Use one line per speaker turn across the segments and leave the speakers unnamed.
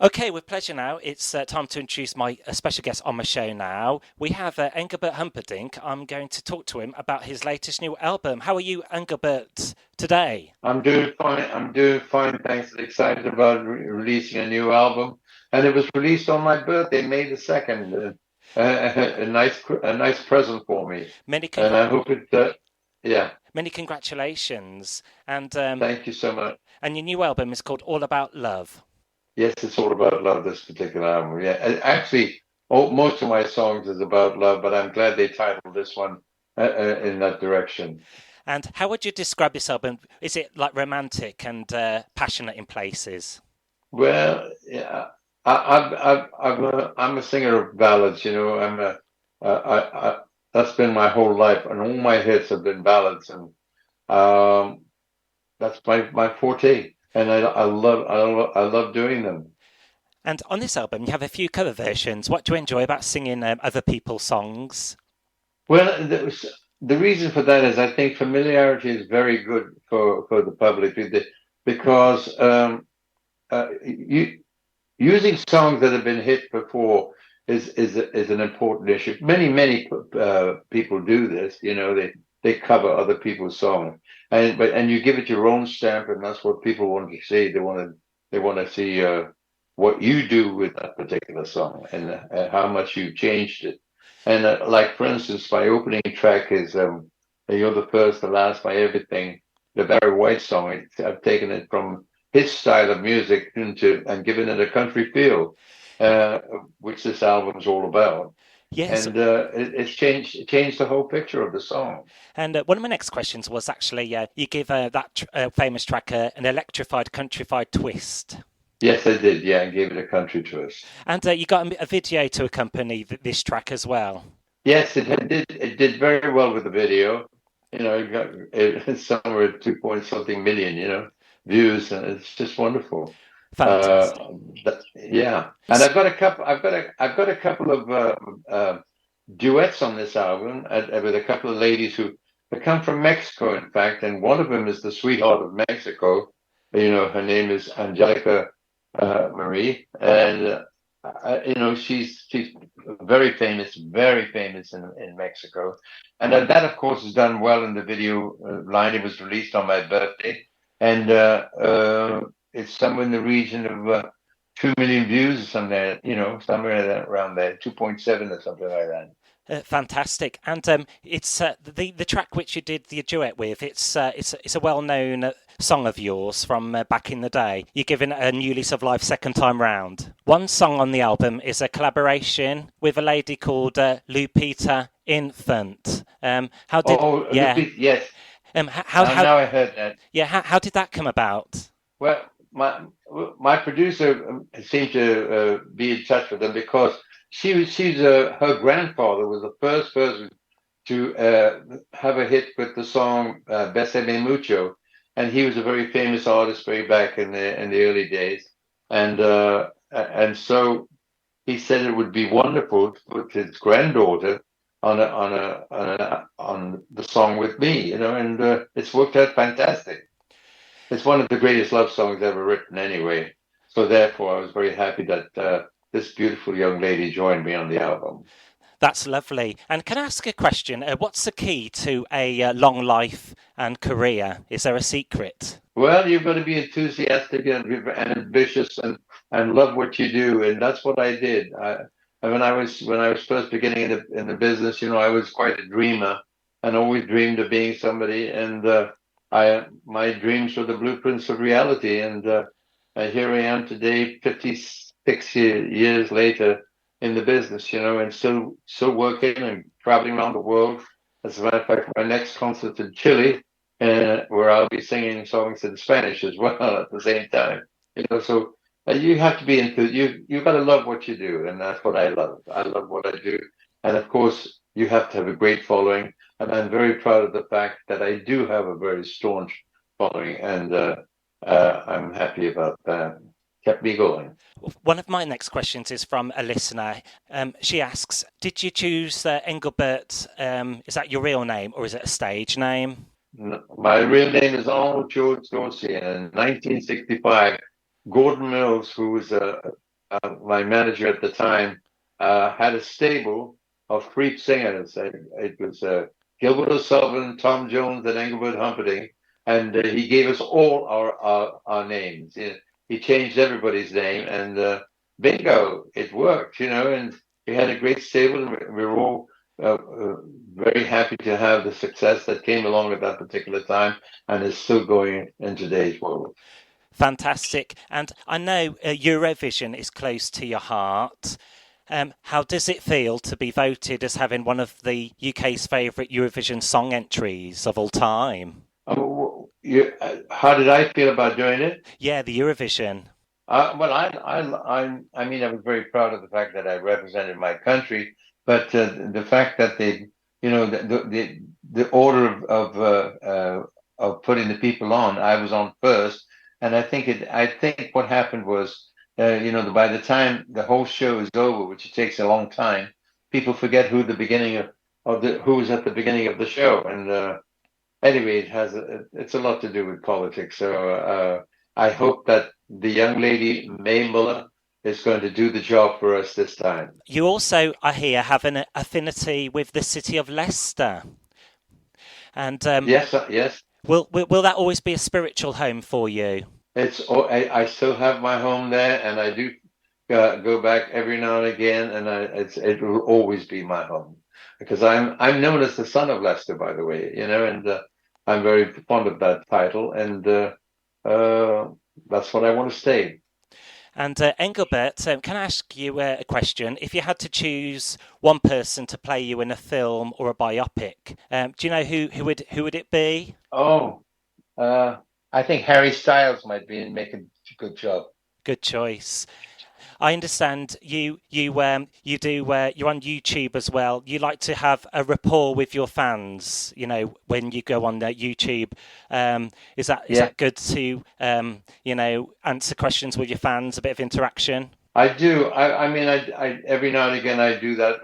Okay, with pleasure now. It's time to introduce my special guest on my show now. We have Engelbert Humperdinck. I'm going to talk to him about his latest new album. How are you, Engelbert, today?
I'm doing fine. I'm doing fine. Thanks. Excited about releasing a new album, and it was released on my birthday, May the 2nd. A nice present for me,
Many,
and I hope it. Yeah.
many congratulations. And
Thank you so much.
and your new album is called All About Love.
Yes, it's all about love. This particular album. Yeah. Actually, most of my songs is about love, but I'm glad they titled this one in that direction.
And how would you describe this album? Is it like romantic and passionate in places?
Well, yeah, I'm a singer of ballads. That's been my whole life, and all my hits have been ballads, and um, that's my forte, and I love doing them.
And on this album, you have a few cover versions. What do you enjoy about singing other people's songs?
Well, the reason for that is I think familiarity is very good for the public because you using songs that have been hit before is an important issue. Many people do this. They cover other people's songs, and you give it your own stamp, and that's what people want to see. They want to see what you do with that particular song and how much you changed it. And like for instance, my opening track is "You're the First, the Last, My Everything," the Barry White song. I've taken it from his style of music into and given it a country feel, uh, which this album's all about.
Yes.
And it changed the whole picture of the song.
And one of my next questions was actually you give that famous track an electrified, countrified twist.
Yes, I did. Yeah, I gave it a country twist.
And you got a video to accompany this track as well.
Yes, it did very well with the video. It's somewhere at 2 point something million, views, and it's just wonderful. Uh,
Fantastic.
yeah, and I've got a couple of duets on this album with a couple of ladies who come from Mexico, in fact, and one of them is the sweetheart of Mexico. Her name is Angelica Marie, and she's very famous in Mexico, and that of course is done well in the video line. It was released on my birthday, and it's somewhere in the region of 2 million views or something, somewhere around there, 2.7 or something like that.
Fantastic, and it's the track which you did the duet with. It's a well known song of yours from back in the day. You're giving it a new lease of life second time round. One song on the album is a collaboration with a lady called Lupita Infant. How did yeah?
Yes.
How
Now I heard that.
yeah? How did that come about?
Well, my producer seemed to be in touch with them because her grandfather was the first person to have a hit with the song "Besame Mucho," and he was a very famous artist way back in the early days, and so he said it would be wonderful to put his granddaughter on the song with me, and it's worked out fantastic. It's one of the greatest love songs ever written, anyway. So therefore, I was very happy that this beautiful young lady joined me on the album.
That's lovely. And can I ask a question? What's the key to a long life and career? Is there a secret?
Well, you've got to be enthusiastic and ambitious and love what you do, and that's what I did. When I was first beginning in the business, I was quite a dreamer and always dreamed of being somebody. And I my dreams were the blueprints of reality. And here I am today, 56 years later in the business, and still working and traveling around the world. As a matter of fact, my next concert in Chile, where I'll be singing songs in Spanish as well at the same time. So you have to be into you got to love what you do, and that's what I love. I love what I do, and of course you have to have a great following. And I'm very proud of the fact that I do have a very staunch following, and I'm happy about that. Kept me going.
One of my next questions is from a listener. She asks, did you choose Engelbert? Is that your real name or is it a stage name?
My real name is Arnold George Dorsey, and in 1965, Gordon Mills, who was my manager at the time, had a stable of three singers. It was Gilbert O'Sullivan, Tom Jones, and Engelbert Humperdinck, and he gave us all our names. He changed everybody's name, and bingo, it worked, and we had a great stable, and we were all very happy to have the success that came along at that particular time and is still going in today's world.
Fantastic. And I know Eurovision is close to your heart. How does it feel to be voted as having one of the UK's favourite Eurovision song entries of all time?
How did I feel about doing it?
Yeah, the Eurovision.
Well, I mean, I was very proud of the fact that I represented my country, but the fact that the order of putting the people on, I was on first, and I think what happened was, by the time the whole show is over, which it takes a long time, people forget who who was at the beginning of the show, and anyway, it's a lot to do with politics. So I hope that the young lady May Muller is going to do the job for us this time.
You also, I hear, have an affinity with the City of Leicester, and
yes.
Will that always be a spiritual home for you?
I still have my home there, and I do go back every now and again, and it will always be my home because I'm known as the son of Leicester, by the way, and I'm very fond of that title, and that's what I want to stay.
And Engelbert, can I ask you a question? If you had to choose one person to play you in a film or a biopic, do you know who would it be?
Oh, I think Harry Styles might make a good job.
Good choice. I understand you do you're on YouTube as well. You like to have a rapport with your fans, when you go on YouTube. Is that good to answer questions with your fans, a bit of interaction?
I do. I mean, I every now and again I do that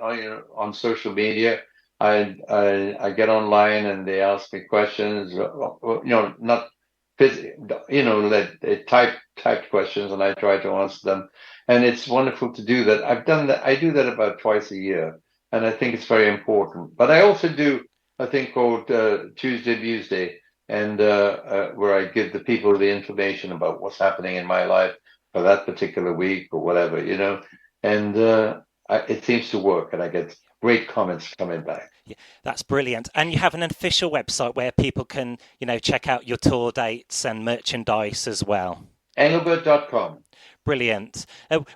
on social media. I get online and they ask me questions. Not typed questions, and I try to answer them. And it's wonderful to do that. I've done that. I do that about twice a year, and I think it's very important. But I also do a thing called Tuesday Tuesday, and where I give the people the information about what's happening in my life for that particular week or whatever, and it seems to work, and I get great comments coming back.
Yeah, that's brilliant. And you have an official website where people can, check out your tour dates and merchandise as well.
Engelbert.com.
Brilliant.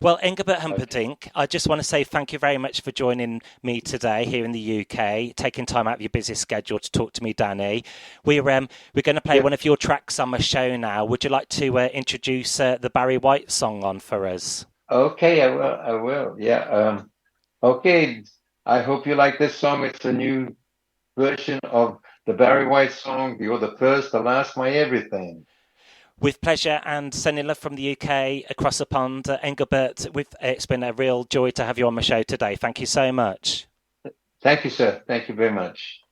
Well, Engelbert Humperdinck, I just want to say thank you very much for joining me today here in the UK, taking time out of your busy schedule to talk to me, Danny. We're going to play one of your tracks on my show now. Would you like to introduce the Barry White song on for us?
Okay, I will. Yeah. Okay. I hope you like this song. It's a new version of the Barry White song, You're the First, the Last, My Everything.
With pleasure, and sending love from the UK across the pond. Engelbert, it's been a real joy to have you on my show today. Thank you so much.
Thank you, sir. Thank you very much.